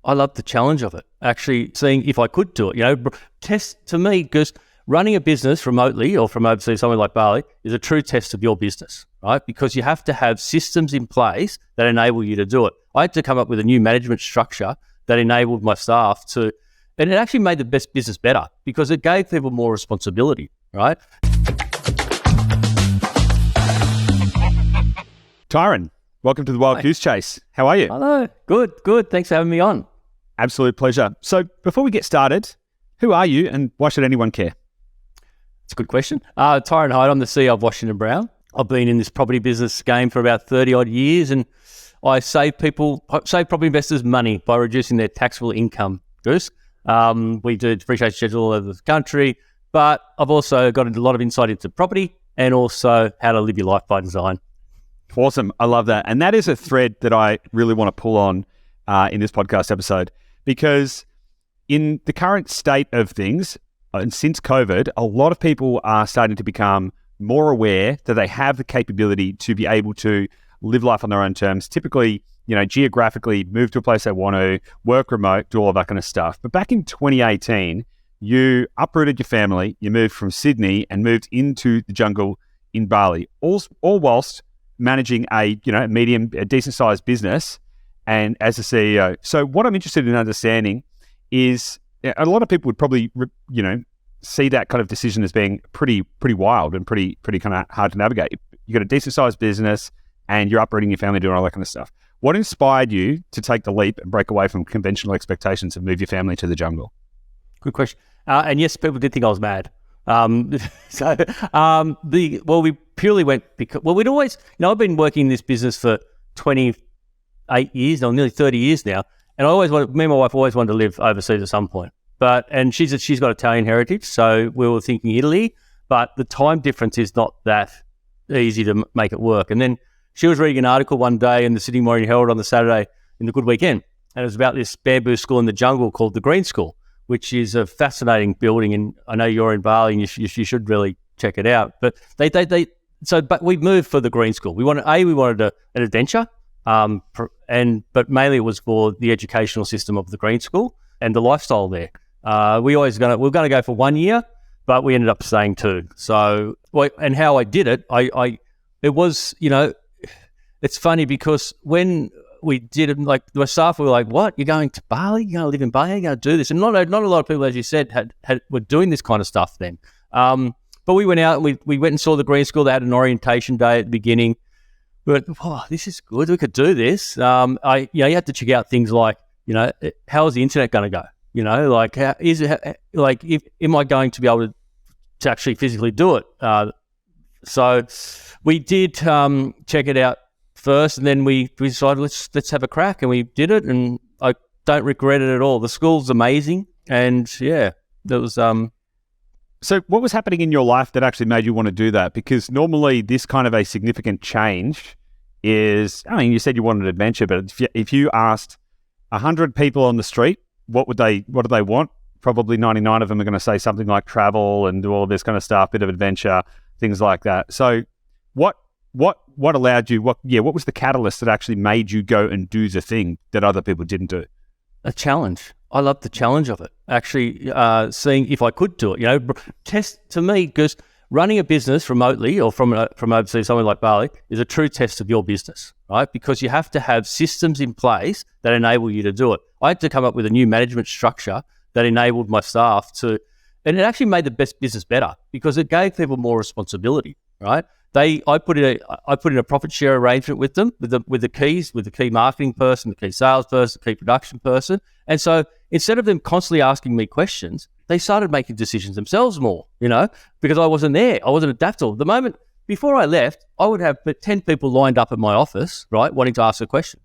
I love the challenge of it. Actually seeing if I could do it, test to me, because running a business remotely or from overseas, somewhere like Bali, is a true test of your business, right? Because you have to have systems in place that enable you to do it. I had to come up with a new management structure that enabled my staff to, and it actually made the best business better because it gave people more responsibility, right? Tyron, welcome to the Wild Goose Chase. How are you? Hello. Good. Thanks for having me on. Absolute pleasure. So before we get started, who are you and why should anyone care? It's a good question. Tyron Hyde, I'm the CEO of Washington Brown. I've been in this property business game for about 30 odd years, and I save property investors money by reducing their taxable income. Goose. We do depreciation schedule all over the country, but I've also got a lot of insight into property and also how to live your life by design. Awesome. I love that. And that is a thread that I really want to pull on in this podcast episode, because in the current state of things, and since COVID, a lot of people are starting to become more aware that they have the capability to be able to live life on their own terms, typically, geographically move to a place they want to, work remote, do all of that kind of stuff. But back in 2018, you uprooted your family, you moved from Sydney and moved into the jungle in Bali, all whilst managing a decent sized business and as a CEO. So what I'm interested in understanding is a lot of people would probably, see that kind of decision as being pretty wild and pretty kind of hard to navigate. You got a decent sized business and you're uprooting your family, doing all that kind of stuff. What inspired you to take the leap and break away from conventional expectations and move your family to the jungle? Good question. And yes, people did think I was mad. We purely went because, we'd always, I've been working in this business for 28 years now, nearly 30 years now. And me and my wife always wanted to live overseas at some point. And she's got Italian heritage. So we were thinking Italy, but the time difference is not that easy to make it work. And then she was reading an article one day in the Sydney Morning Herald on the Saturday in the Good Weekend. And it was about this bamboo school in the jungle called the Green School, which is a fascinating building. And I know you're in Bali and you should really check it out. But but we moved for the Green School. We wanted an adventure, but mainly it was for the educational system of the Green School and the lifestyle there. We were going to go for 1 year, but we ended up staying 2. So, and how I did it, it was, it's funny because when we did it, like the staff were like, "What? You're going to Bali? You're going to live in Bali? You're going to do this?" And not a lot of people, as you said, were doing this kind of stuff then. But we went out and we went and saw the Green School. They had an orientation day at the beginning. We went, "Oh, this is good. We could do this." You had to check out things like, how is the internet going to go? How is it? Am I going to be able to actually physically do it? So we did check it out first, and then we decided let's have a crack, and we did it, and I don't regret it at all. The school's amazing, and yeah, there was. So what was happening in your life that actually made you want to do that? Because normally this kind of a significant change is, you said you wanted adventure, but if you asked 100 people on the street, what do they want? Probably 99 of them are going to say something like travel and do all of this kind of stuff, bit of adventure, things like that. So what allowed you, what was the catalyst that actually made you go and do the thing that other people didn't do? A challenge. I love the challenge of it. Actually, seeing if I could do it. Test to me, because running a business remotely or from overseas, somewhere like Bali, is a true test of your business, right? Because you have to have systems in place that enable you to do it. I had to come up with a new management structure that enabled my staff to, and it actually made the best business better because it gave people more responsibility, right? I put in a profit share arrangement with them, with the key marketing person, the key sales person, the key production person. And so instead of them constantly asking me questions, they started making decisions themselves more, because I wasn't there. I wasn't adaptable. The moment before I left, I would have 10 people lined up at my office, right, wanting to ask a question.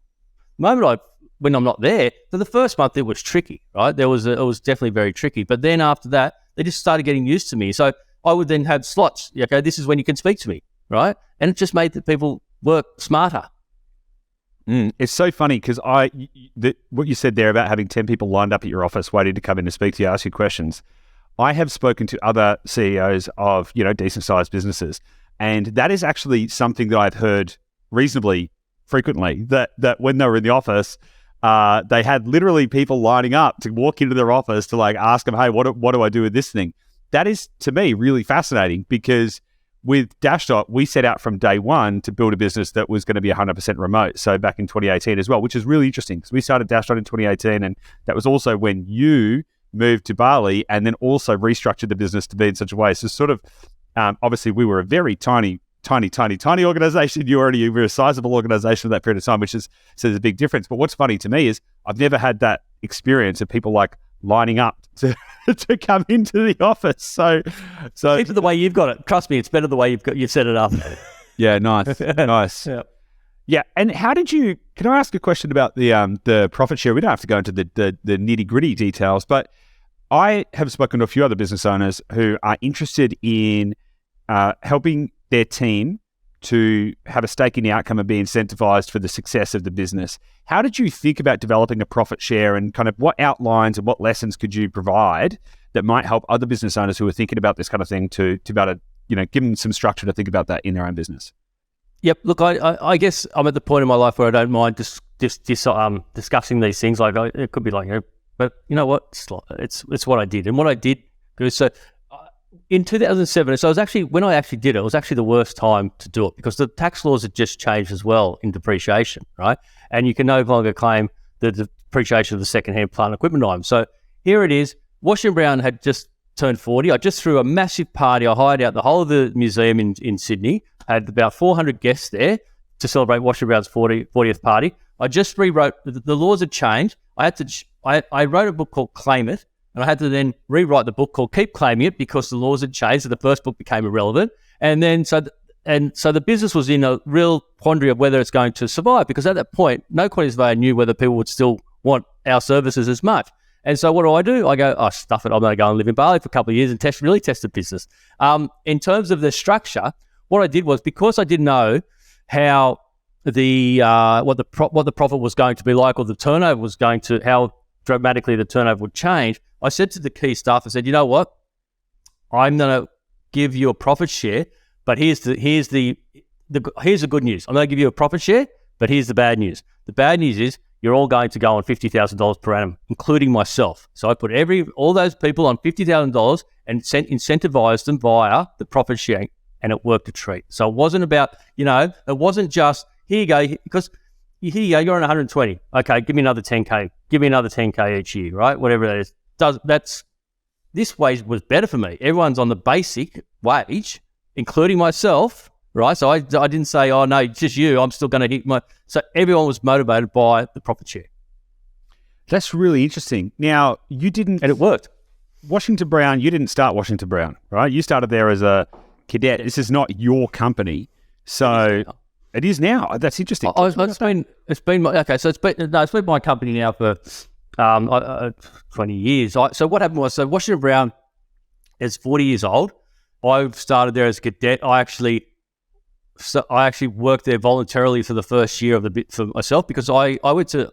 The moment when I'm not there, for the first month, it was tricky, right? It was definitely very tricky. But then after that, they just started getting used to me. So I would then have slots. Okay, this is when you can speak to me, right? And it just made the people work smarter. It's so funny because what you said there about having 10 people lined up at your office waiting to come in to speak to you, ask you questions. I have spoken to other CEOs of, decent sized businesses, and that is actually something that I've heard reasonably frequently, that when they were in the office, they had literally people lining up to walk into their office to like ask them, hey, what do I do with this thing? That is, to me, really fascinating because with Dashdot, we set out from day one to build a business that was going to be 100% remote. So back in 2018 as well, which is really interesting because we started Dashdot in 2018, and that was also when you moved to Bali and then also restructured the business to be in such a way. So sort of, obviously we were a very tiny organization. You were a sizable organization at that period of time, so there's a big difference. But what's funny to me is I've never had that experience of people like lining up to come into the office. So it's the way you've got it. Trust me, it's better the way you've set it up. Yeah, nice. Yeah. And how did you? Can I ask a question about the profit share? We don't have to go into the nitty gritty details, but I have spoken to a few other business owners who are interested in helping their team to have a stake in the outcome and be incentivized for the success of the business. How did you think about developing a profit share, and kind of what outlines and what lessons could you provide that might help other business owners who are thinking about this kind of thing to be able to, give them some structure to think about that in their own business? Yep. Look, I guess I'm at the point in my life where I don't mind discussing these things. Like it could be like, but you know what? It's what I did, and what I did. So in 2007, so when I actually did it, it was actually the worst time to do it because the tax laws had just changed as well in depreciation, right? And you can no longer claim the depreciation of the second-hand plant and equipment item. So here it is. Washington Brown had just turned 40. I just threw a massive party. I hired out the whole of the museum in Sydney. Had about 400 guests there to celebrate Washington Brown's 40th party. I just rewrote. The laws had changed. I wrote a book called Claim It. And I had to then rewrite the book called Keep Claiming It because the laws had changed. So the first book became irrelevant. And then so the business was in a real quandary of whether it's going to survive because at that point, no surveyor knew whether people would still want our services as much. And so what do? I go, stuff it. I'm going to go and live in Bali for a couple of years and test the business. In terms of the structure, what I did was because I didn't know how what the profit was going to be like or the turnover was going to, how dramatically the turnover would change, I said to the key staff, I said, you know what? I'm going to give you a profit share, but here's the good news. I'm going to give you a profit share, but here's the bad news. The bad news is you're all going to go on $50,000 per annum, including myself. So I put all those people on $50,000 and incentivized them via the profit sharing, and it worked a treat. So it wasn't about, it wasn't just, here you go, because here you go, you're on 120. Okay, give me another 10K. Give me another 10K each year, right? Whatever that is. This way was better for me. Everyone's on the basic wage, including myself, right? So I didn't say, oh no, just you. I'm still going to hit so everyone was motivated by the profit share. That's really interesting. Now you didn't, and it worked. Washington Brown. You didn't start Washington Brown, right? You started there as a cadet. This is not your company, so it is now. That's interesting. It's been my company now for 20 years. So what happened was, Washington Brown is 40 years old. I started there as a cadet. I actually worked there voluntarily for the first year for myself because I went to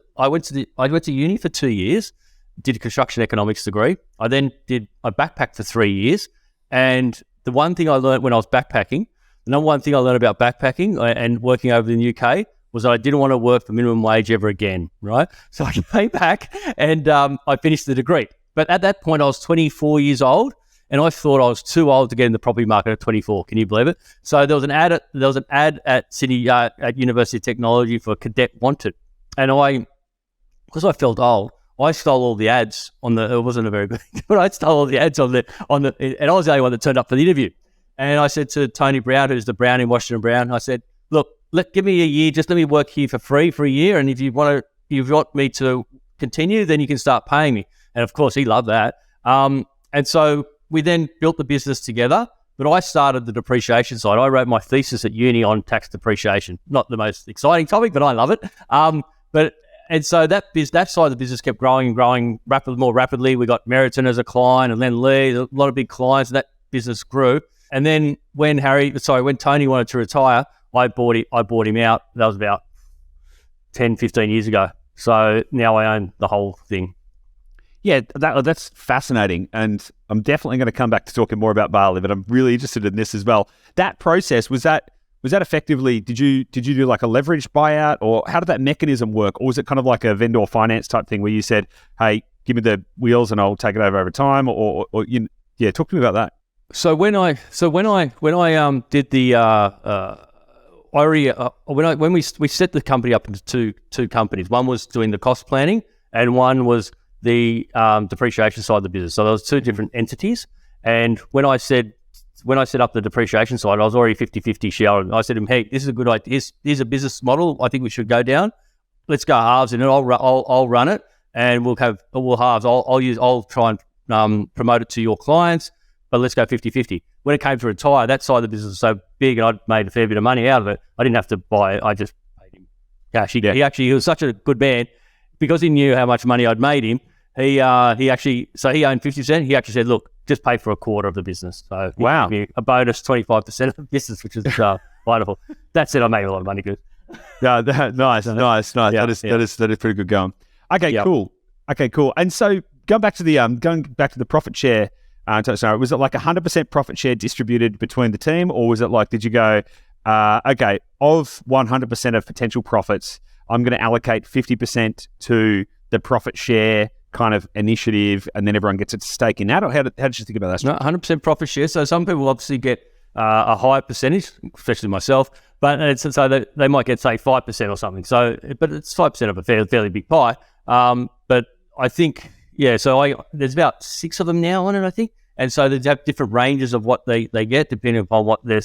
uni for 2 years, did a construction economics degree. I backpacked for 3 years, and the one thing I learned when I was backpacking, the number one thing I learned about backpacking and working over in the UK was that I didn't want to work for minimum wage ever again, right? So I came back and I finished the degree. But at that point, I was 24 years old, and I thought I was too old to get in the property market at 24. Can you believe it? So there was an ad at Sydney at University of Technology for cadet wanted, and because I felt old, I stole all the ads on the. It wasn't a very good, but I stole all the ads on the, and I was the only one that turned up for the interview. And I said to Tony Brown, who's the Brown in Washington Brown, I said, look, give me a year, just let me work here for free for a year, and if you want me to continue, then you can start paying me. And of course, he loved that. And so we then built the business together, but I started the depreciation side. I wrote my thesis at uni on tax depreciation. Not the most exciting topic, but I love it. And so that side of the business kept growing and growing more rapidly. We got Meriton as a client, and then Lee, a lot of big clients, and that business grew. And then when Tony wanted to retire, I bought him out. That was about 10, 15 years ago. So now I own the whole thing. Yeah, that's fascinating. And I'm definitely going to come back to talking more about Bali, but I'm really interested in this as well. That process, was that was that effectively, did you do like a leveraged buyout, or how did that mechanism work? Or was it kind of like a vendor finance type thing where you said, hey, give me the wheels and I'll take it over time, or talk to me about that. So when I did the when we set the company up into two companies. One was doing the cost planning, and one was the depreciation side of the business. So there was two different entities. And when I set up the depreciation side, I was already 50-50 shareholder. I said to him, hey, this is a good idea. Here's a business model I think we should go down. Let's go halves, and I'll run it, and we'll halves. I'll try and promote it to your clients, but let's go 50-50. When it came to retire, that side of the business was so big, and I'd made a fair bit of money out of it. I didn't have to buy it. I just paid him cash. He was such a good man, because he knew how much money I'd made him. He owned 50%. He actually said, look, just pay for a quarter of the business. So wow, give me a bonus 25% of the business, which is wonderful. That said, I made a lot of money. Good. Yeah, nice. Yeah, that is pretty good going. Okay, yep. Cool. And so going back to the profit share. So was it like 100% profit share distributed between the team, or was it like, did you go, okay, of 100% of potential profits, I'm going to allocate 50% to the profit share kind of initiative, and then everyone gets a stake in that? Or how did you think about that? No, 100% profit share. So some people obviously get a higher percentage, especially myself, but so they might get, say, 5% or something. So, but it's 5% of a fairly big pie. But I think, there's about 6 of them now on it, I think. And so they have different ranges of what they get, depending upon what their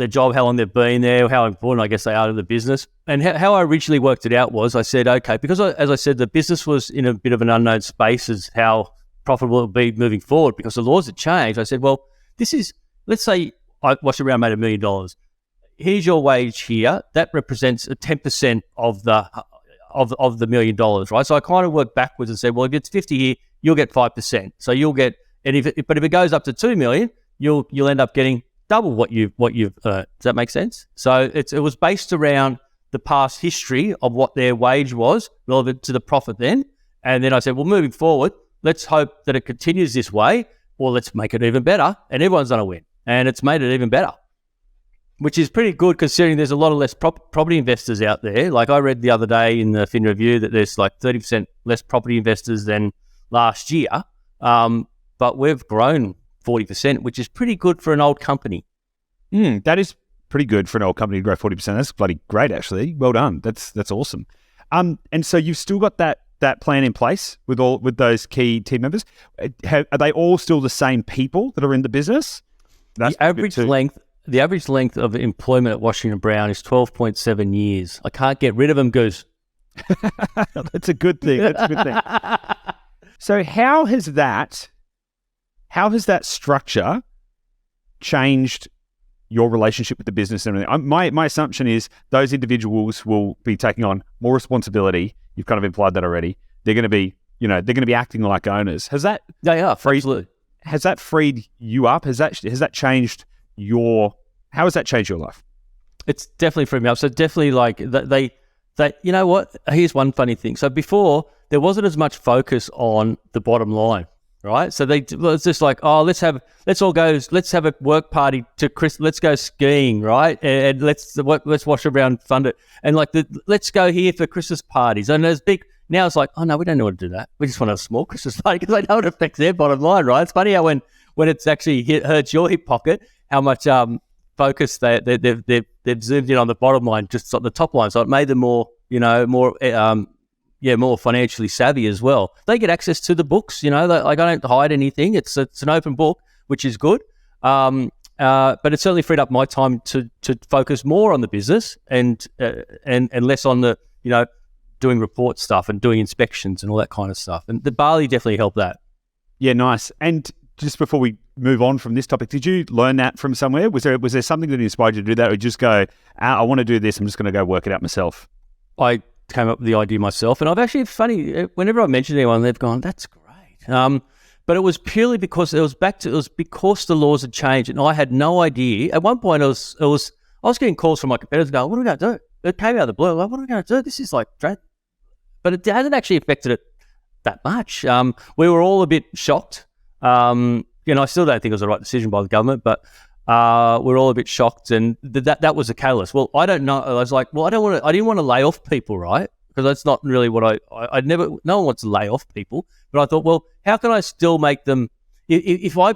job, how long they've been there, how important I guess they are to the business. And how I originally worked it out was, I said, okay, because as I said, the business was in a bit of an unknown space as how profitable it would be moving forward, because the laws had changed. I said, well, let's say I washed around, made $1 million. Here's your wage here. That represents a 10% of the $1 million, right? So I kind of worked backwards and said, well, if it's 50 here, you'll get 5%. So you'll get, and if it goes up to 2 million, you'll end up getting double what you've earned. Does that make sense? So it was based around the past history of what their wage was relevant to the profit then. And then I said, well, moving forward, let's hope that it continues this way, or let's make it even better, and everyone's going to win. And it's made it even better, which is pretty good considering there's a lot of less property investors out there. Like I read the other day in the Fin Review that there's like 30% less property investors than last year. But we've grown 40%, which is pretty good for an old company. That is pretty good for an old company to grow 40%. That's bloody great, actually. Well done. That's awesome. And so you've still got that plan in place with those key team members. Are they all still the same people that are in the business? That's the average length of employment at Washington Brown is 12.7 years. I can't get rid of them, Goose. That's a good thing. So how has that structure changed your relationship with the business and everything? My assumption is those individuals will be taking on more responsibility. You've kind of implied that already. They're going to be acting like owners. They are, absolutely. Has that freed you up? How has that changed your life? It's definitely freed me up. So definitely, like they you know what? Here's one funny thing. So before there wasn't as much focus on the bottom line, right? So it's just like, oh, let's have a work party to Chris. Let's go skiing, right? And let's wash around, fund it, and like let's go here for Christmas parties. And there's big. Now it's like, oh no, we don't know what to do that. We just want a small Christmas party because they know it affects their bottom line, right? It's funny how when it's actually hurts your hip pocket, how much focus they've zoomed in on the bottom line, just on the top line. So it made them more financially savvy as well. They get access to the books, like I don't hide anything. It's an open book, which is good. But it certainly freed up my time to focus more on the business and less on the doing report stuff and doing inspections and all that kind of stuff. And the Bali definitely helped that. Yeah, nice. And just before we move on from this topic, did you learn that from somewhere? Was there something that inspired you to do that, or just go, I want to do this, I'm just going to go work it out myself? I came up with the idea myself, and I've actually, it's funny, whenever I mention anyone, they've gone, that's great. But it was purely because it was because the laws had changed, and I had no idea. At one point, I was getting calls from my competitors going, what are we going to do? It came out of the blue, like, what are we going to do? This is like, but it hasn't actually affected it that much. We were all a bit shocked. I still don't think it was the right decision by the government, but we're all a bit shocked, and that was a catalyst. Well, I don't know. I was like, well, I didn't want to lay off people, right? Because that's not really what no one wants to lay off people. But I thought, well, how can I still make them? If my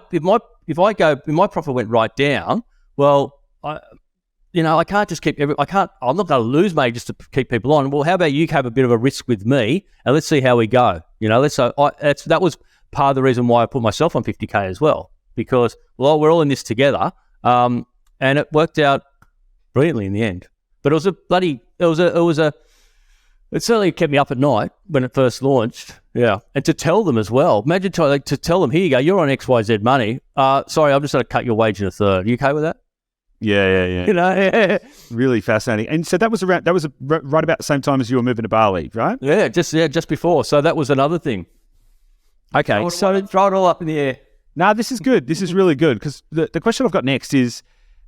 profit went right down, well, I can't just keep I'm not going to lose money just to keep people on. Well, how about you have a bit of a risk with me, and let's see how we go. That was part of the reason why I put myself on 50K as well, because we're all in this together, and it worked out brilliantly in the end. But it certainly kept me up at night when it first launched. Yeah, and to tell them as well. Imagine to tell them, here you go, you're on XYZ money. Sorry, I'm just going to cut your wage in a third. Are you okay with that? Yeah. Really fascinating. And so that was right about the same time as you were moving to Bali, right? Yeah, just before. So that was another thing. Okay, so throw it all up in the air. No, this is good. This is really good, because the question I've got next is,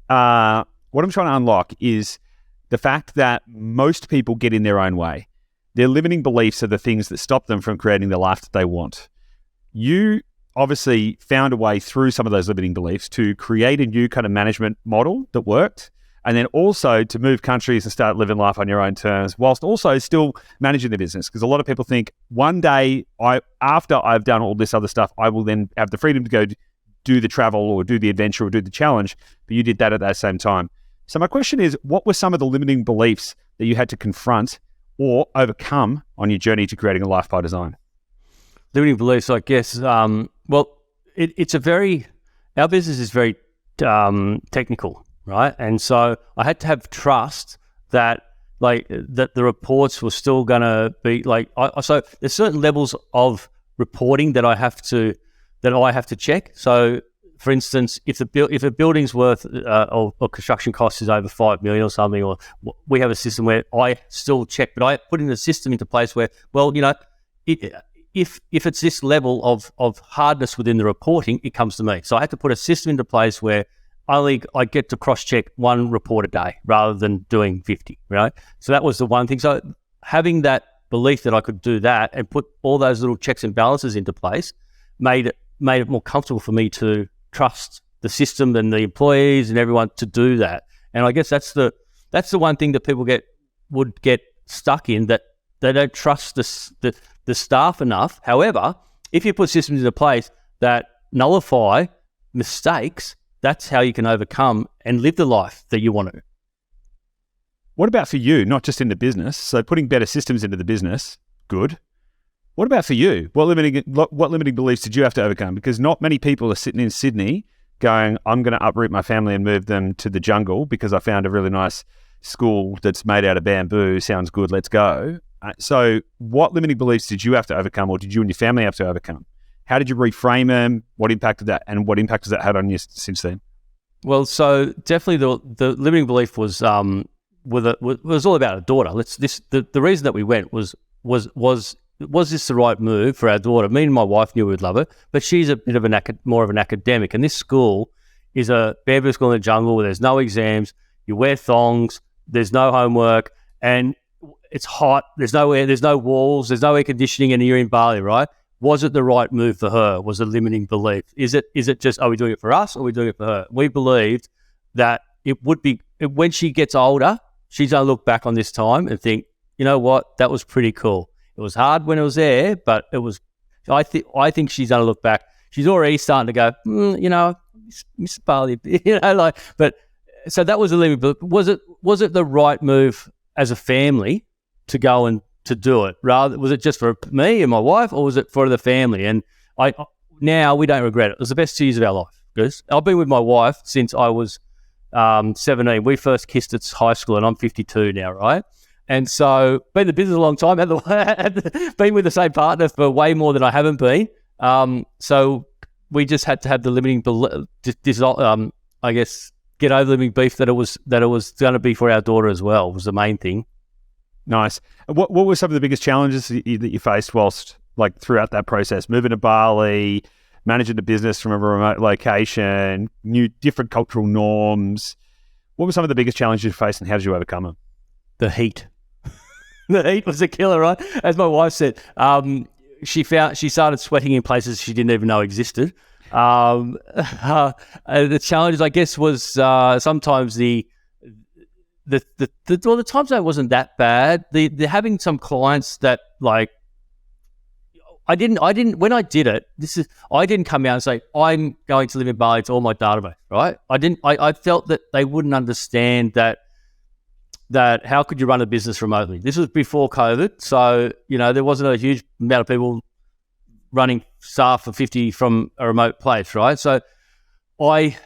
what I'm trying to unlock is the fact that most people get in their own way. Their limiting beliefs are the things that stop them from creating the life that they want. You obviously found a way through some of those limiting beliefs to create a new kind of management model that worked, and then also to move countries and start living life on your own terms, whilst also still managing the business. Because a lot of people think one day, after I've done all this other stuff, I will then have the freedom to go do the travel or do the adventure or do the challenge. But you did that at that same time. So my question is, what were some of the limiting beliefs that you had to confront or overcome on your journey to creating a life by design? Limiting beliefs, I guess. Our business is very technical, right? And so I had to have trust that the reports were still going to be so there's certain levels of reporting that I have to check. So, for instance, if a building's worth or construction cost is over 5 million or something, or we have a system where I still check, but I put in a system into place where, if it's this level of hardness within the reporting, it comes to me. So I had to put a system into place where I get to cross-check one report a day rather than doing 50, right? So that was the one thing. So having that belief that I could do that and put all those little checks and balances into place made it more comfortable for me to trust the system and the employees and everyone to do that. And I guess that's the one thing that people would get stuck in, that they don't trust the staff enough. However, if you put systems into place that nullify mistakes, that's how you can overcome and live the life that you want to. What about for you, not just in the business? So putting better systems into the business, good. What about for you? What limiting beliefs did you have to overcome? Because not many people are sitting in Sydney going, I'm going to uproot my family and move them to the jungle because I found a really nice school that's made out of bamboo. Sounds good. Let's go. So what limiting beliefs did you have to overcome, or did you and your family have to overcome? How did you reframe them? What impact did that, and what impact has that had on you since then? Well, so definitely the limiting belief was all about a daughter. The reason that we went was this the right move for our daughter? Me and my wife knew we'd love her, but she's a bit of more of an academic, and this school is a bamboo school in the jungle where there's no exams, you wear thongs, there's no homework, and it's hot, there's no air, there's no walls, there's no air conditioning, and you're in Bali, right? Was it the right move for her? Was a limiting belief? Is it just, are we doing it for us or are we doing it for her? We believed that it would be, when she gets older, she's going to look back on this time and think, you know what, that was pretty cool. It was hard when it was there, but it was, I think she's going to look back. She's already starting to go, miss Bali, but so that was a limiting belief. Was it the right move as a family to go and to do it? Rather, was it just for me and my wife, or was it for the family? And now we don't regret it. It was the best 2 years of our life, because I've been with my wife since I was 17. We first kissed at high school, and I'm 52 now, right? And so been in the business a long time, been with the same partner for way more than I haven't been. So we just had to have the limiting belief, I guess, get over the limiting belief that it was going to be for our daughter as well, was the main thing. Nice. What were some of the biggest challenges that you faced whilst, throughout that process? Moving to Bali, managing the business from a remote location, different cultural norms. What were some of the biggest challenges you faced, and how did you overcome them? The heat. The heat was a killer, right? As my wife said, she started sweating in places she didn't even know existed. The challenges, I guess, was sometimes the time zone wasn't that bad. The having some clients that like I didn't when I did it. I didn't come out and say I'm going to live in Bali to all my database, right? I felt that they wouldn't understand that how could you run a business remotely? This was before COVID, so there wasn't a huge amount of people running staff for 50 from a remote place, right? So I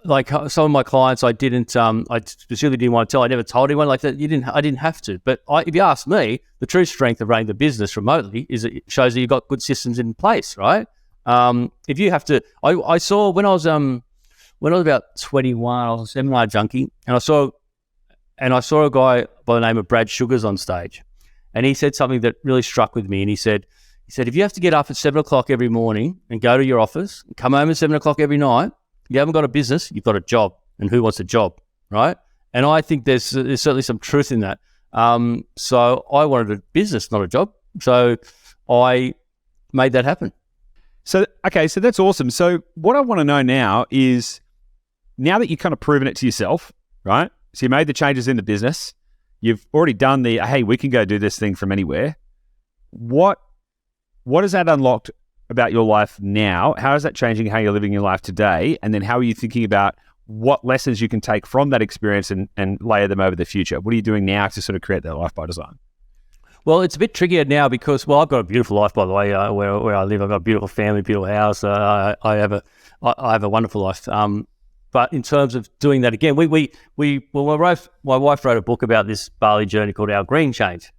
like some of my clients, I specifically didn't want to tell. I never told anyone like that. I didn't have to. But if you ask me, the true strength of running the business remotely is it shows that you've got good systems in place, right? If you have to, I saw when I was about 21, I was a seminar junkie, and I saw a guy by the name of Brad Sugars on stage, and he said something that really struck with me. And he said, if you have to get up at 7 o'clock every morning and go to your office, and come home at 7 o'clock every night, you haven't got a business, you've got a job. And who wants a job, right? And I think there's certainly some truth in that. So I wanted a business, not a job. So I made that happen. So that's awesome. So what I want to know now is, now that you've kind of proven it to yourself, right? So you made the changes in the business. You've already done hey, we can go do this thing from anywhere. What has that unlocked about your life now? How is that changing how you're living your life today? And then how are you thinking about what lessons you can take from that experience and layer them over the future? What are you doing now to sort of create that life by design? Well, it's a bit trickier now because, I've got a beautiful life, by the way, where I live. I've got a beautiful family, beautiful house. I have a wonderful life. But in terms of doing that again, my wife wrote a book about this Bali journey called Our Green Change.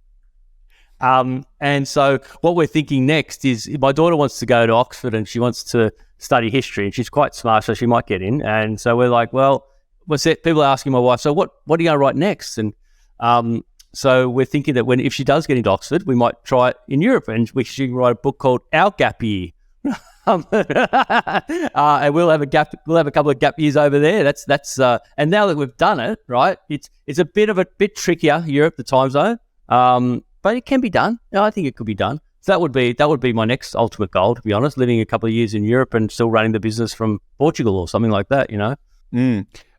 And so what we're thinking next is, my daughter wants to go to Oxford and she wants to study history, and she's quite smart, so she might get in. And so we're like, well, people are asking my wife, so what are you going to write next? And so we're thinking that if she does get into Oxford, we might try it in Europe, and she can write a book called Our Gap Year. And we'll have a couple of gap years over there. That's and now that we've done it, right, it's a bit trickier, Europe, the time zone. But it can be done. I think it could be done. So that would be my next ultimate goal, to be honest, living a couple of years in Europe and still running the business from Portugal or something like that,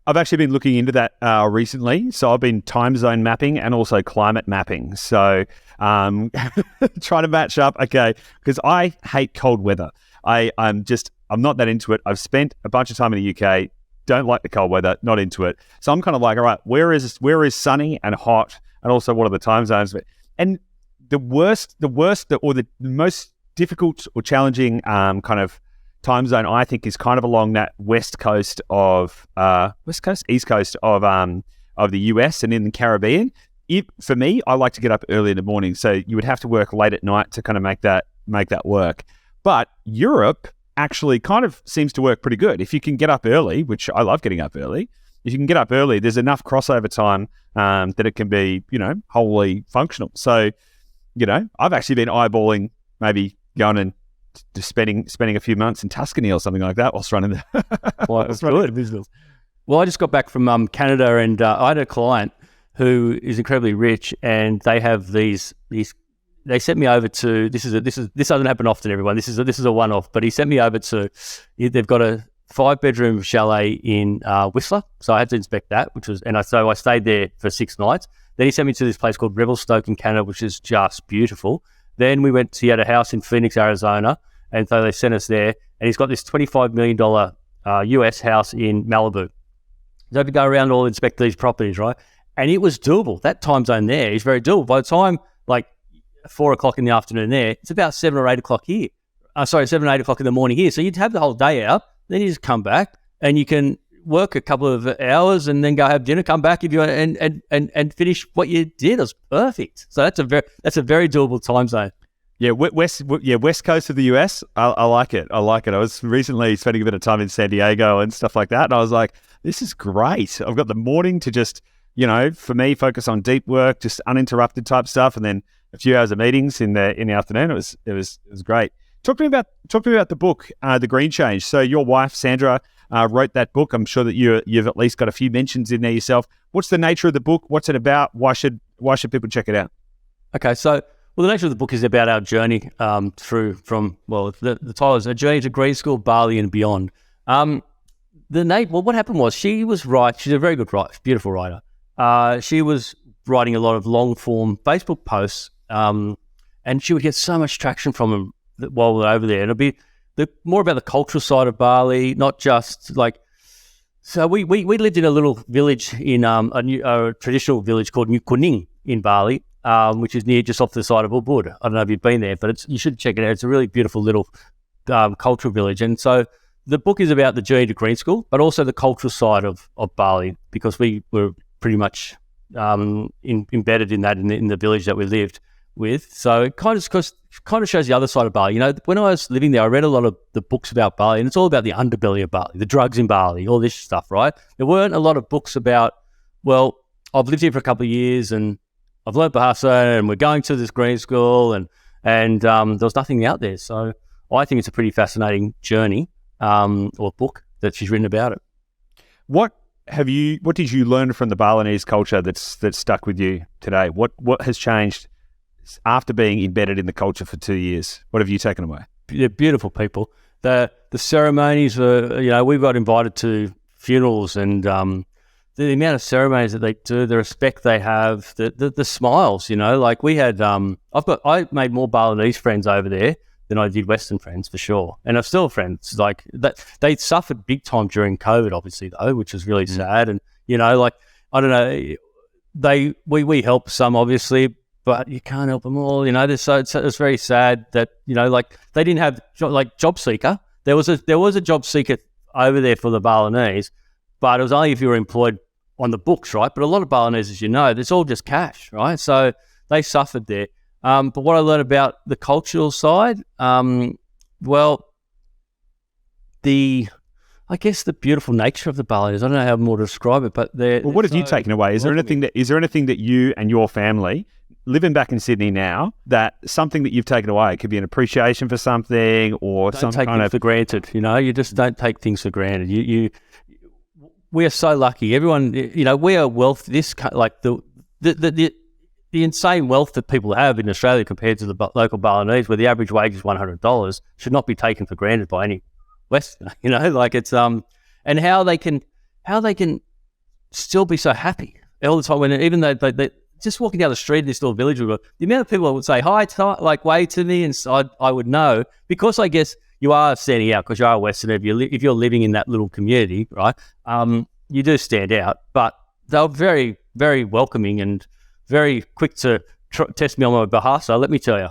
I've actually been looking into that recently. So I've been time zone mapping and also climate mapping. So trying to match up, because I hate cold weather. I'm not that into it. I've spent a bunch of time in the UK, don't like the cold weather, not into it. So I'm kind of like, all right, where is sunny and hot, and also what are the time zones? And the most difficult or challenging kind of time zone, I think, is kind of along that east coast of the US and in the Caribbean. For me, I like to get up early in the morning, so you would have to work late at night to kind of make that work. But Europe actually kind of seems to work pretty good. If you can get up early, which I love getting up early, if you can get up early, there's enough crossover time that it can be, wholly functional. So, I've actually been eyeballing maybe going and just spending a few months in Tuscany or something like that whilst running the business. Well, I just got back from Canada, and I had a client who is incredibly rich, and they have these. They sent me over to this doesn't happen often, everyone. This is a one-off, but he sent me over to. They've got a 5-bedroom chalet in Whistler, so I had to inspect that, so I stayed there for 6 nights. Then he sent me to this place called Revelstoke in Canada, which is just beautiful. Then he had a house in Phoenix, Arizona, and so they sent us there. And he's got this $25 million US house in Malibu. So if you go around all inspect these properties, right? And it was doable. That time zone there is very doable. By the time 4 o'clock in the afternoon there, it's about 7 or 8 o'clock here. 7 or 8 o'clock in the morning here. So you'd have the whole day out. Then you just come back and you can work a couple of hours and then go have dinner, come back if you and finish what you did. It was perfect. So that's a very doable time zone. Yeah, west coast of the US. I like it. I was recently spending a bit of time in San Diego and stuff like that, and I was like, this is great. I've got the morning to just, for me, focus on deep work, just uninterrupted type stuff, and then a few hours of meetings in the afternoon. It was great. Talk to me about the book, The Green Change. So your wife Sandra wrote that book. I'm sure that you've at least got a few mentions in there yourself. What's the nature of the book? What's it about? Why should people check it out? Okay, so Well, the nature of the book is about our journey the title is A Journey to Grade School, Bali and Beyond. What happened was she's a very good writer, beautiful writer. She was writing a lot of long-form Facebook posts, and she would get so much traction from them while we were over there. And it'd be more about the cultural side of Bali, not just like... So we lived in a little village in a traditional village called New Kuning in Bali, which is just off the side of Ubud. I don't know if you've been there, but you should check it out. It's a really beautiful little cultural village. And so the book is about the journey to green school, but also the cultural side of Bali, because we were pretty much embedded in that in the village that we lived with. So it kind of shows the other side of Bali. When I was living there, I read a lot of the books about Bali, and it's all about the underbelly of Bali, the drugs in Bali, all this stuff, right? There weren't a lot of books about, well, I've lived here for a couple of years and I've learned Bahasa and we're going to this green school and there was nothing out there. So I think it's a pretty fascinating journey or book that she's written about it. What did you learn from the Balinese culture that's stuck with you today? What has changed after being embedded in the culture for 2 years? What have you taken away? They're beautiful people. The ceremonies were, we got invited to funerals, and the amount of ceremonies that they do, the respect they have, the smiles, like we had, I made more Balinese friends over there than I did Western friends, for sure. And I've still friends like that. They suffered big time during COVID, obviously, though, which was really sad. And, I don't know, we help some, obviously, but you can't help them all. So it's very sad that, they didn't have job seeker. There was a job seeker over there for the Balinese, but it was only if you were employed on the books, right? But a lot of Balinese, as you know, it's all just cash, right? So they suffered there. But what I learned about the cultural side, I guess the beautiful nature of the Balinese. I don't know how more to describe it, but what have you taken away? Is there anything that you and your family, living back in Sydney now, that something that you've taken away? It could be an appreciation for something or don't take things for granted. You just don't take things for granted. We are so lucky. Everyone, we are wealth. The insane wealth that people have in Australia compared to the local Balinese, where the average wage is $100, should not be taken for granted by any Westerner. It's and how they can still be so happy all the time. When even though they just walking down the street in this little village, the amount of people that would say hi, wave to me, and I would know, because I guess you are standing out because you are a Westerner. If you're living in that little community, right, you do stand out. But they're very, very welcoming and very quick to test me on my Bahasa, let me tell you.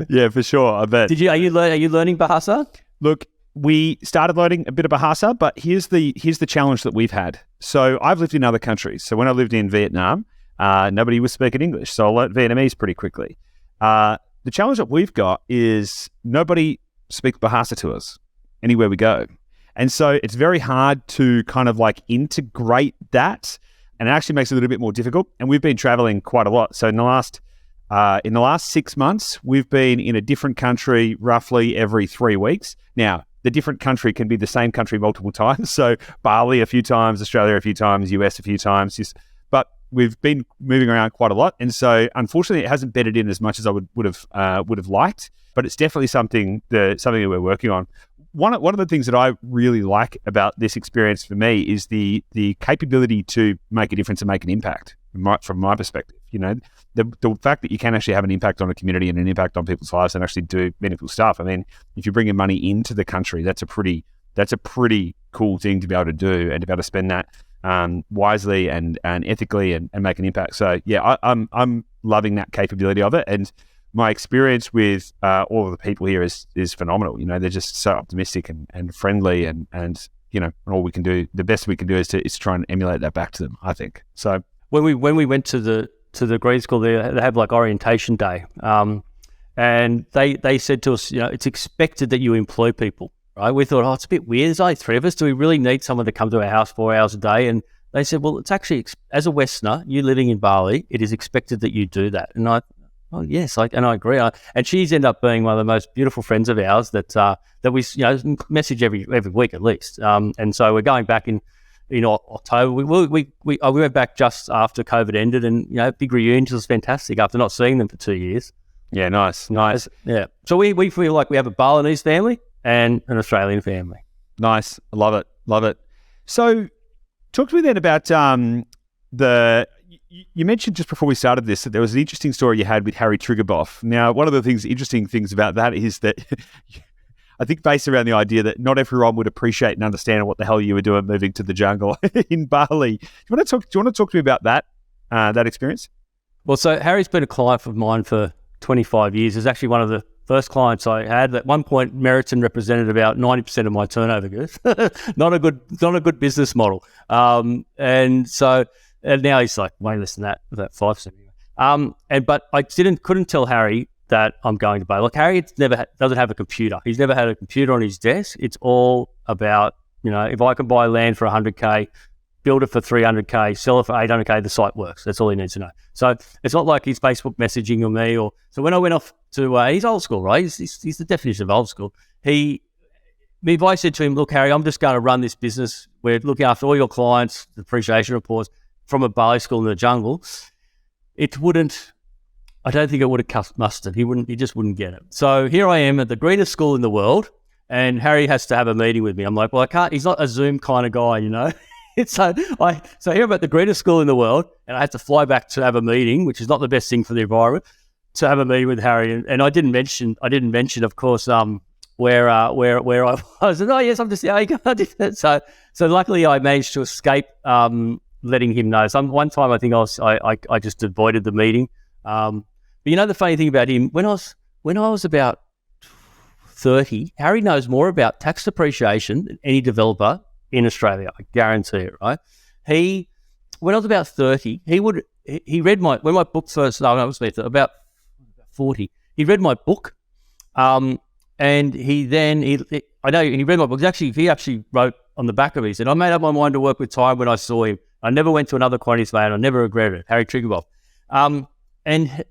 Yeah, for sure. I bet. Are you learning Bahasa? Look, we started learning a bit of Bahasa, but here's the challenge that we've had. So I've lived in other countries. So when I lived in Vietnam, nobody was speaking English. So I learned Vietnamese pretty quickly. The challenge that we've got is nobody speaks Bahasa to us anywhere we go. And so it's very hard to kind of integrate that. And it actually makes it a little bit more difficult. And we've been traveling quite a lot. So in the last 6 months, we've been in a different country roughly every 3 weeks. Now, the different country can be the same country multiple times. So Bali a few times, Australia a few times, US a few times. But we've been moving around quite a lot. And so unfortunately, it hasn't bedded in as much as I would have liked. But it's definitely something that we're working on. One of the things that I really like about this experience for me is the capability to make a difference and make an impact from my perspective. The fact that you can actually have an impact on a community and an impact on people's lives and actually do meaningful stuff. I mean, if you're bringing money into the country, that's a pretty cool thing to be able to do and to be able to spend that wisely and ethically and make an impact. So yeah, I'm loving that capability of it. And my experience with all of the people here is phenomenal. They're just so optimistic and friendly and all we can do, the best we can do is to try and emulate that back to them, I think. So when we went to the grade school there, they have orientation day. And they said to us, it's expected that you employ people, right? We thought, it's a bit weird. There's only 3 of us. Do we really need someone to come to our house 4 hours a day? And they said, well, it's actually, as a Westerner, you living in Bali, it is expected that you do that. And yes, I agree. And she's ended up being one of the most beautiful friends of ours that we message every week at least. And so we're going back in in October. We went back just after COVID ended, and big reunion. It was fantastic after not seeing them for 2 years. Yeah, nice. Yeah. So we feel like we have a Balinese family and an Australian family. Nice. I love it. So talk to me then about you mentioned just before we started this that there was an interesting story you had with Harry Triguboff. Now, one of the interesting things about that is that I think based around the idea that not everyone would appreciate and understand what the hell you were doing moving to the jungle in Bali. Do you want to talk to me about that experience? Well, so Harry's been a client of mine for 25 years. He's actually one of the first clients I had. At one point, Meriton represented about 90% of my turnover, Goose. Not a good business model. And now he's like way less than that, about 5%. But I couldn't tell Harry that I'm going to Bali. Look, Harry doesn't have a computer. He's never had a computer on his desk. It's all about, if I can buy land for 100K, build it for 300K, sell it for 800K, the site works. That's all he needs to know. So it's not like he's Facebook messaging or me. So when I went off to, he's old school, right? He's the definition of old school. If I said to him, look, Harry, I'm just going to run this business. We're looking after all your clients, the appreciation reports from a Bali school in the jungle. I don't think it would have cut mustard. He just wouldn't get it. So here I am at the greenest school in the world, and Harry has to have a meeting with me. I'm like, well, I can't. He's not a Zoom kind of guy, So here I'm at the greenest school in the world, and I had to fly back to have a meeting, which is not the best thing for the environment, to have a meeting with Harry. And I didn't mention, of course, where I was. And, oh yes, I'm just so luckily I managed to escape letting him know. So one time I think I just avoided the meeting. But the funny thing about him, when I was about 30, Harry knows more about tax depreciation than any developer in Australia. I guarantee it, right? When I was about 30, he read when my book first, no, I was about 40, he read my book, and he read my book. He actually wrote on the back of it, he said, I made up my mind to work with Tyron when I saw him. I never went to another quantities man. I never regretted it. Harry Triguboff. And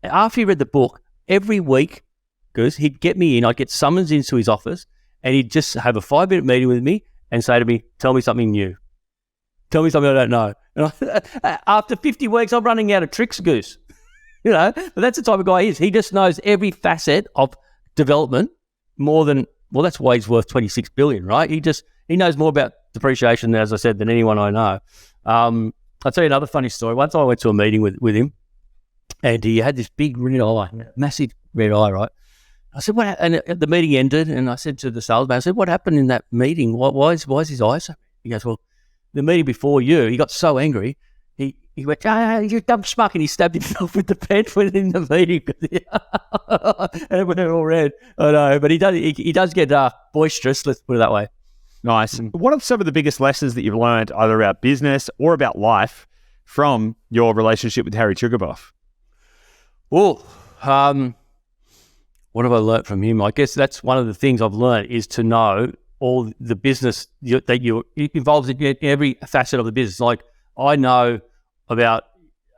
after he read the book, every week, because he'd get me in, I'd get summons into his office, and he'd just have a 5-minute meeting with me and say to me, tell me something new. Tell me something I don't know. And after 50 weeks, I'm running out of tricks, Goose. But that's the type of guy he is. He just knows every facet of development more than, well, that's why he's worth 26 billion, right? He knows more about depreciation, as I said, than anyone I know. I'll tell you another funny story. Once I went to a meeting with him, and he had this big red eye, massive red eye, right? I said, what? And the meeting ended, and I said to the salesman, I said, what happened in that meeting? Why is his eye so? He goes, well, the meeting before you, he got so angry, he went, you dumb schmuck, and he stabbed himself with the pen within the meeting. And it went all red. I know, but he does get boisterous, let's put it that way. Nice. What are some of the biggest lessons that you've learned either about business or about life from your relationship with Harry Triguboff? What have I learned from him? I guess that's one of the things I've learned is to know all the business that you're involved in every facet of the business. Like I know about,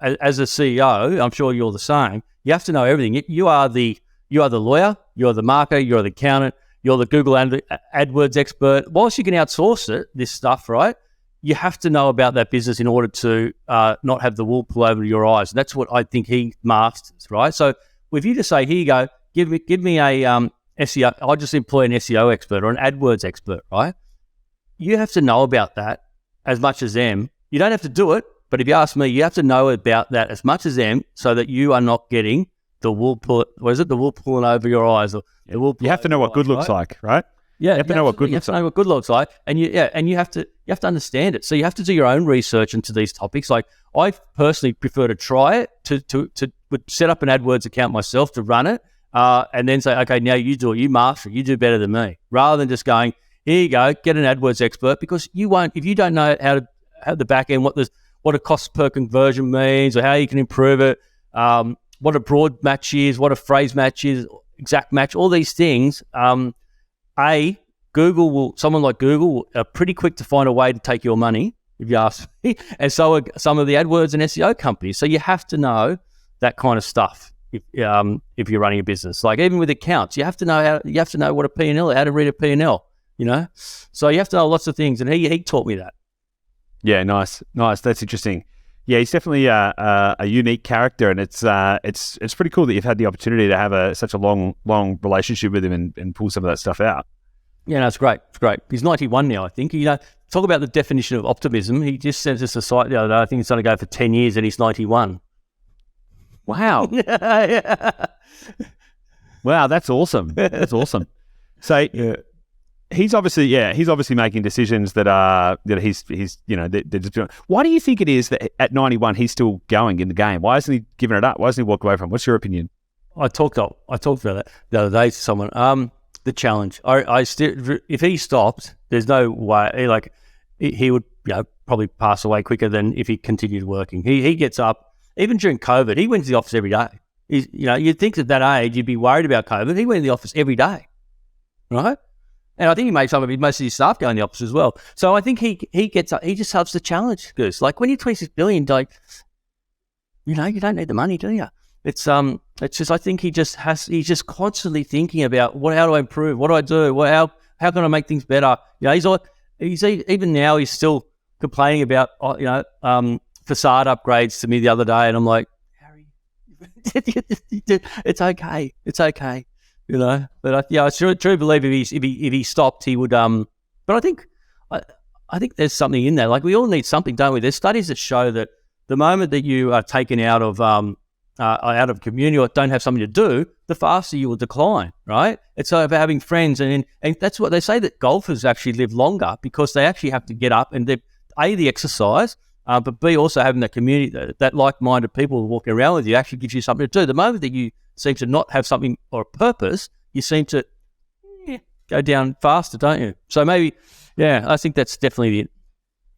as a CEO, I'm sure you're the same, you have to know everything. You are the lawyer, you're the marketer, you're the accountant, you're the Google AdWords expert. Whilst you can outsource this stuff, right? You have to know about that business in order to not have the wool pull over your eyes. That's what I think he masters, right? So if you just say, here you go, give me a SEO, I'll just employ an SEO expert or an AdWords expert, right? You have to know about that as much as them. You don't have to do it, but if you ask me, you have to know about that as much as them so that you are not getting the wool pulling over your eyes? Or the wool you have to know what good looks like, right? Yeah, you have to know what good looks like, and you have to understand it. So you have to do your own research into these topics. Like I personally prefer to try it to set up an AdWords account myself to run it, and then say, okay, now you do it, you master it, you do better than me, rather than just going, here you go, get an AdWords expert, because you won't if you don't know how the back end, what a cost per conversion means, or how you can improve it, what a broad match is, what a phrase match is, exact match, all these things. Someone like Google are pretty quick to find a way to take your money, if you ask me, and so are some of the AdWords and SEO companies. So you have to know that kind of stuff if you're running a business. Like even with accounts, you have to know what a P&L, how to read a P&L, So you have to know lots of things, and he taught me that. Yeah, nice. That's interesting. Yeah, he's definitely a unique character, and it's pretty cool that you've had the opportunity to have such a long relationship with him and pull some of that stuff out. Yeah, no, it's great. It's great. He's 91 now, I think. Talk about the definition of optimism. He just sent us a site the other day. I think it's going to go for 10 years, and he's 91. Wow. Yeah. Wow, that's awesome. That's awesome. So he's obviously making decisions that he's they're just doing. Why do you think it is that at 91 he's still going in the game? Why hasn't he given it up? Why hasn't he walked away from it? What's your opinion? I talked about that the other day to someone. The challenge. I still, if he stopped, there's no way. He would probably pass away quicker than if he continued working. He gets up even during COVID. He went to the office every day. You'd think at that age you'd be worried about COVID. He went to the office every day, right? And I think he made most of his staff go in the office as well. So I think he gets up. He just loves the challenge, Goose. Like when you're 26 billion, you don't need the money, do you? It's just I think he's just constantly thinking about how do I improve? What do I do? How can I make things better? He's even now he's still complaining about facade upgrades to me the other day, and I'm like, Harry, it's okay. But I truly believe if he stopped, he would. But I think there's something in there. Like we all need something, don't we? There's studies that show that the moment that you are taken out of community or don't have something to do, the faster you will decline, right? It's about having friends, and that's what they say, that golfers actually live longer because they actually have to get up and they the exercise, but B, also having that community, that like-minded people walking around with you actually gives you something to do. The moment that you seem to not have something or a purpose, you seem to go down faster, don't you? So maybe, I think that's definitely it.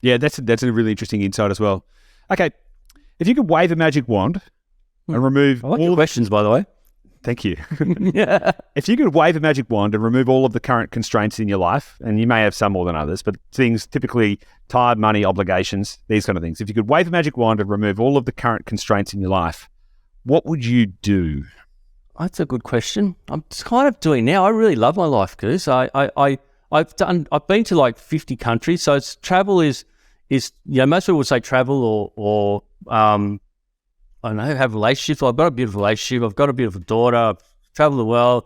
Yeah, that's a really interesting insight as well. Okay, if you could wave a magic wand and remove I like your questions, by the way. Thank you. Yeah. If you could wave a magic wand and remove all of the current constraints in your life, and you may have some more than others, but things typically time, money, obligations, these kind of things. If you could wave a magic wand and remove all of the current constraints in your life, what would you do? That's a good question. I'm kind of doing now. I really love my life, Goose. I've been to like 50 countries, so travel is most people would say travel or I don't know, have relationships. I've got a beautiful relationship. I've got a beautiful daughter. I've traveled the world.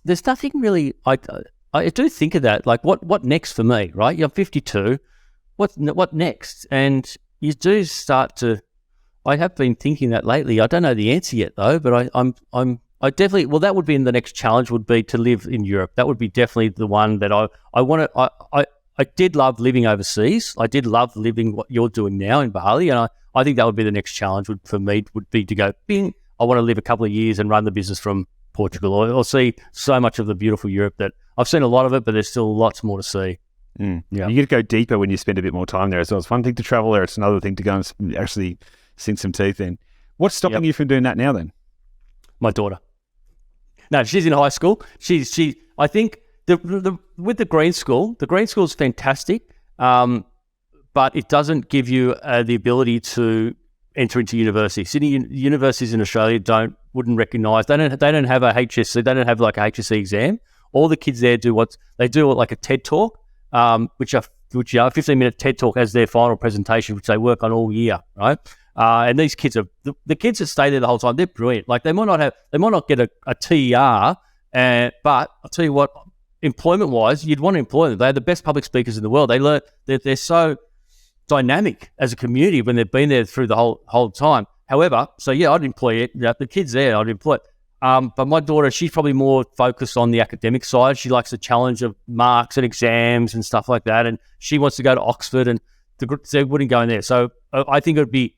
There's nothing really. I do think of that. Like, what next for me? Right? You're 52. What next? And you do start to. I have been thinking that lately. I don't know the answer yet, though. But I definitely. Well, that would be in the next challenge. Would be to live in Europe. That would be definitely the one that I want to. I did love living overseas. I did love living what you're doing now in Bali, and I think that would be the next challenge for me, would be to go, bing, I want to live a couple of years and run the business from Portugal or see so much of the beautiful Europe that I've seen a lot of it, but there's still lots more to see. Yeah. You get to go deeper when you spend a bit more time there as well. It's one thing to travel there. It's another thing to go and actually sink some teeth in. What's stopping you from doing that now then? My daughter. No, she's in high school. I think with the green school is fantastic. But it doesn't give you the ability to enter into university. Universities in Australia wouldn't recognise. They don't have a HSC. They don't have like a HSC exam. All the kids there do like a TED talk, which are a 15-minute TED talk as their final presentation, which they work on all year, right? And these kids are the kids that stay there the whole time. They're brilliant. Like they might not get a TER, but I'll tell you what, employment-wise, you'd want to employ them. They're the best public speakers in the world. They're so dynamic as a community when they've been there through the whole time. However, I'd employ it. The kids there, I'd employ it. But my daughter, she's probably more focused on the academic side. She likes the challenge of marks and exams and stuff like that. And she wants to go to Oxford, and they wouldn't go in there. So I think it'd be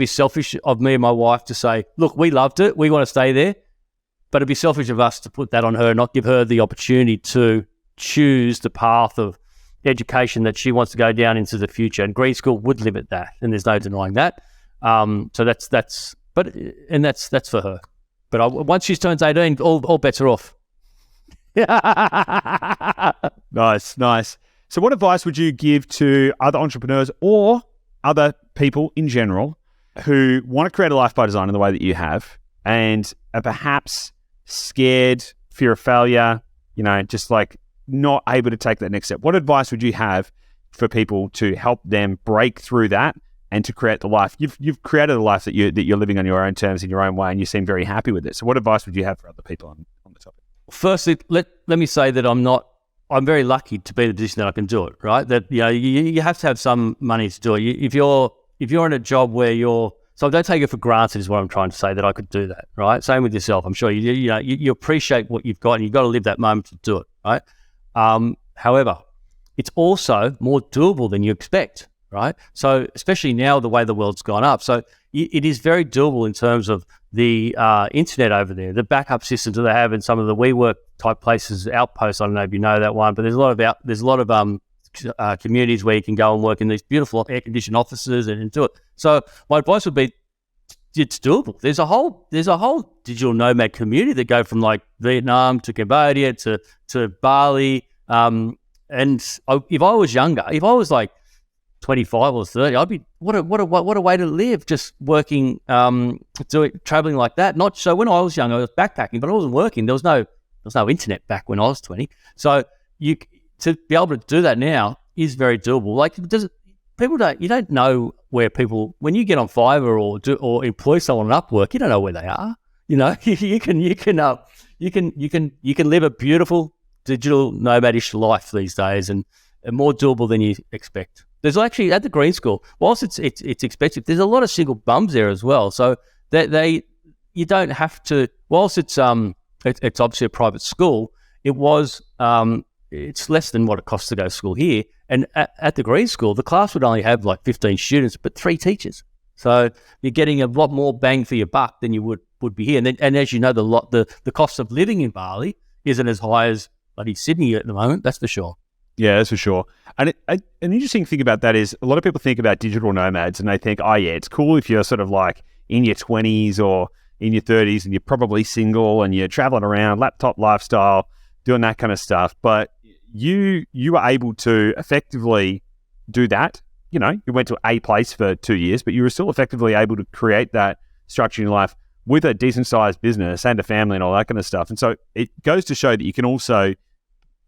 selfish of me and my wife to say, look, we loved it, we want to stay there. But it'd be selfish of us to put that on her, not give her the opportunity to choose the path of education that she wants to go down into the future. And green school would limit that, and there's no denying that. So that's for her. But once she turns 18, all bets are off. Nice. So what advice would you give to other entrepreneurs or other people in general who want to create a life by design in the way that you have and are perhaps scared, fear of failure, just like not able to take that next step? What advice would you have for people to help them break through that and to create the life. You've created a life that you're living on your own terms in your own way, and you seem very happy with it. So what advice would you have for other people on the topic? Firstly, let me say that I'm very lucky to be in the position that I can do it, right? That, you have to have some money to do it. If you're in a job where so don't take it for granted is what I'm trying to say, that I could do that, right? Same with yourself. I'm sure you appreciate what you've got, and you've got to live that moment to do it, right? However, it's also more doable than you expect, right? So especially now, the way the world's gone up. So it is very doable in terms of the internet over there, the backup systems that they have in some of the WeWork type places, Outposts. I don't know if you know that one, but there's a lot of communities where you can go and work in these beautiful air-conditioned offices and do it. So my advice would be, it's doable. There's a whole digital nomad community that go from like Vietnam to Cambodia to Bali. And if I was younger, if I was like 25 or 30, I'd be what a way to live, just working, traveling like that. Not so when I was young, I was backpacking, but I wasn't working. There was no internet back when I was 20. So to be able to do that now is very doable. Like, you don't know where people, when you get on Fiverr or employ someone on Upwork, you don't know where they are. You can live a beautiful digital nomadish life these days, and more doable than you expect. There's actually, at the Green School, whilst it's expensive, there's a lot of single bums there as well. So that you don't have to, whilst it's obviously a private school, it's less than what it costs to go to school here. And at the Green School, the class would only have like 15 students, but 3 teachers. So you're getting a lot more bang for your buck than you would be here. And as you know, the cost of living in Bali isn't as high as bloody Sydney at the moment. That's for sure. Yeah, that's for sure. And an interesting thing about that is a lot of people think about digital nomads and they think, oh yeah, it's cool if you're sort of like in your 20s or in your 30s and you're probably single and you're traveling around, laptop lifestyle, doing that kind of stuff. But you were able to effectively do that. You went to a place for 2 years, but you were still effectively able to create that structure in your life with a decent sized business and a family and all that kind of stuff. And so it goes to show that you can also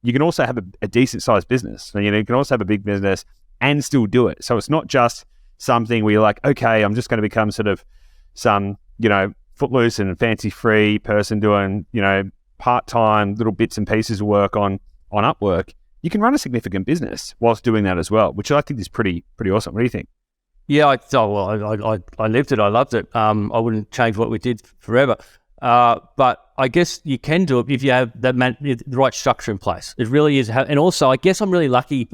have a decent sized business. And, you can also have a big business and still do it. So it's not just something where you're like, okay, I'm just going to become sort of some, footloose and fancy free person doing, part-time little bits and pieces of work on Upwork. You can run a significant business whilst doing that as well, which I think is pretty awesome. What do you think? Yeah, I lived it. I loved it. I wouldn't change what we did forever. But I guess you can do it if you have the right structure in place. It really is. And also, I guess I'm really lucky.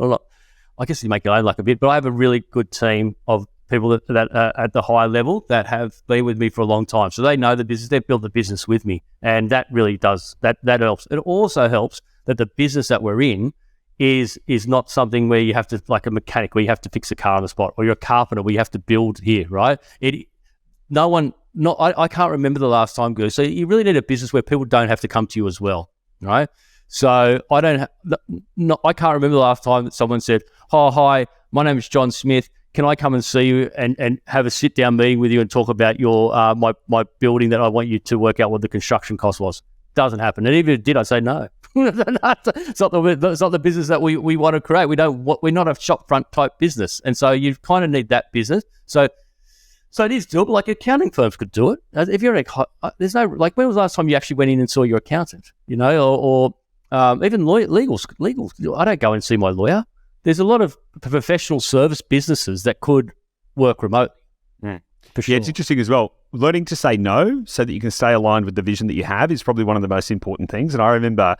I guess you make your own luck a bit, but I have a really good team of people that are at the high level that have been with me for a long time. So they know the business. They've built the business with me. And that really does. That helps. It also helps that the business that we're in is not something where you have to, like a mechanic, where you have to fix a car on the spot, or you're a carpenter where you have to build here, right? I can't remember the last time, Gu. So you really need a business where people don't have to come to you as well, right? So I can't remember the last time that someone said, "Oh, hi, my name is John Smith. Can I come and see you and have a sit down meeting with you and talk about your my building that I want you to work out what the construction cost was?" Doesn't happen. And even if it did, I'd say no. It's not the business that we want to create. We're not a shopfront type business, and so you kind of need that business. So it is doable. Like accounting firms could do it. If you're there's no, like, when was the last time you actually went in and saw your accountant? Or even legal. I don't go and see my lawyer. There's a lot of professional service businesses that could work remotely. For sure. Yeah, it's interesting as well. Learning to say no so that you can stay aligned with the vision that you have is probably one of the most important things. And I remember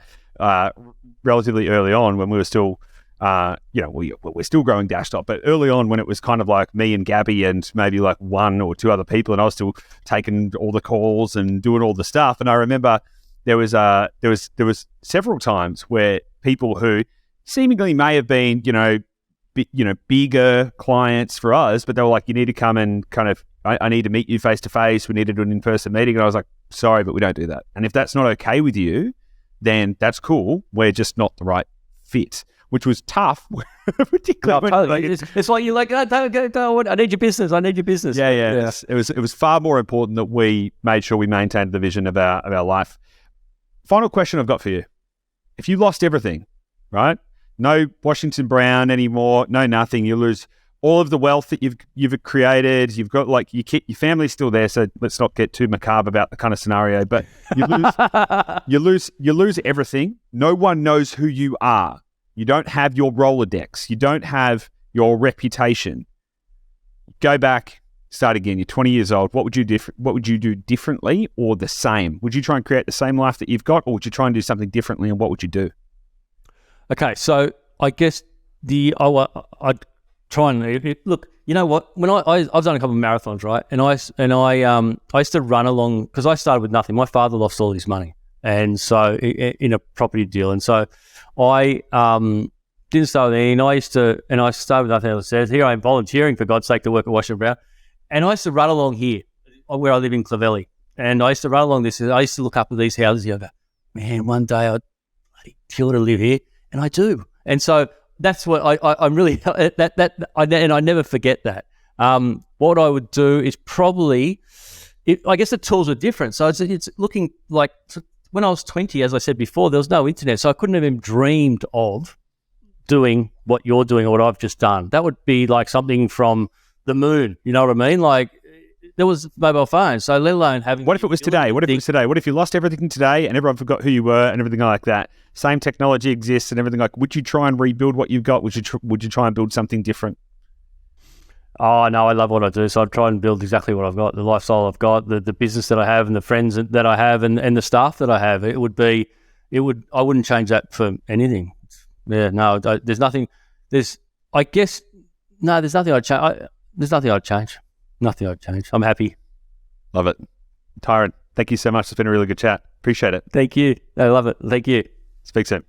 relatively early on when we were still, we're still growing Dashtop, but early on when it was kind of like me and Gabby and maybe like 1 or 2 other people, and I was still taking all the calls and doing all the stuff. And I remember there was several times where people who seemingly may have been, bigger clients for us, but they were like, you need to come and kind of, I need to meet you face to face. We need to do an in-person meeting. And I was like, sorry, but we don't do that. And if that's not okay with you, then that's cool. We're just not the right fit, which was tough. Particularly totally. It's like you're like, oh, I need your business. I need your business. Yeah. It was far more important that we made sure we maintained the vision of our life. Final question I've got for you. If you lost everything, right? No Washington Brown anymore. No nothing. You lose all of the wealth that you've created. You've got like your family's still there. So let's not get too macabre about the kind of scenario. But you lose everything. No one knows who you are. You don't have your Rolodex. You don't have your reputation. Go back. Start again. You're 20 years old. What would you do differently or the same? Would you try and create the same life that you've got, or would you try and do something differently? And what would you do? Okay, so I guess I'd try and look. You know what? When I've done a couple of marathons, right? And I used to run along because I started with nothing. My father lost all his money, and so in a property deal, and so I didn't start with anything. I started with nothing. As I said, here I am volunteering for God's sake to work at Washington Brown. And I used to run along here, where I live in Clovelly. And I used to run along this. I used to look up at these houses here and go, man, one day I'd kill to live here. And I do. And so that's what I'm really, and I never forget that. What I would do is probably, I guess the tools are different. So it's looking like, when I was 20, as I said before, there was no internet. So I couldn't have even dreamed of doing what you're doing or what I've just done. That would be like something from the moon, you know what I mean? Like there was mobile phones, so let alone having. What if it was today? What if you lost everything today and everyone forgot who you were and everything like that? Same technology exists and everything like. Would you try and rebuild what you've got? Would you try and build something different? Oh no, I love what I do, so I'd try and build exactly what I've got, the lifestyle I've got, the business that I have, and the friends that I have, and the staff that I have. I wouldn't change that for anything. Yeah, no, there's nothing. There's nothing I'd change. There's nothing I'd change. Nothing I'd change. I'm happy. Love it. Tyron, thank you so much. It's been a really good chat. Appreciate it. Thank you. I love it. Thank you. Speak soon.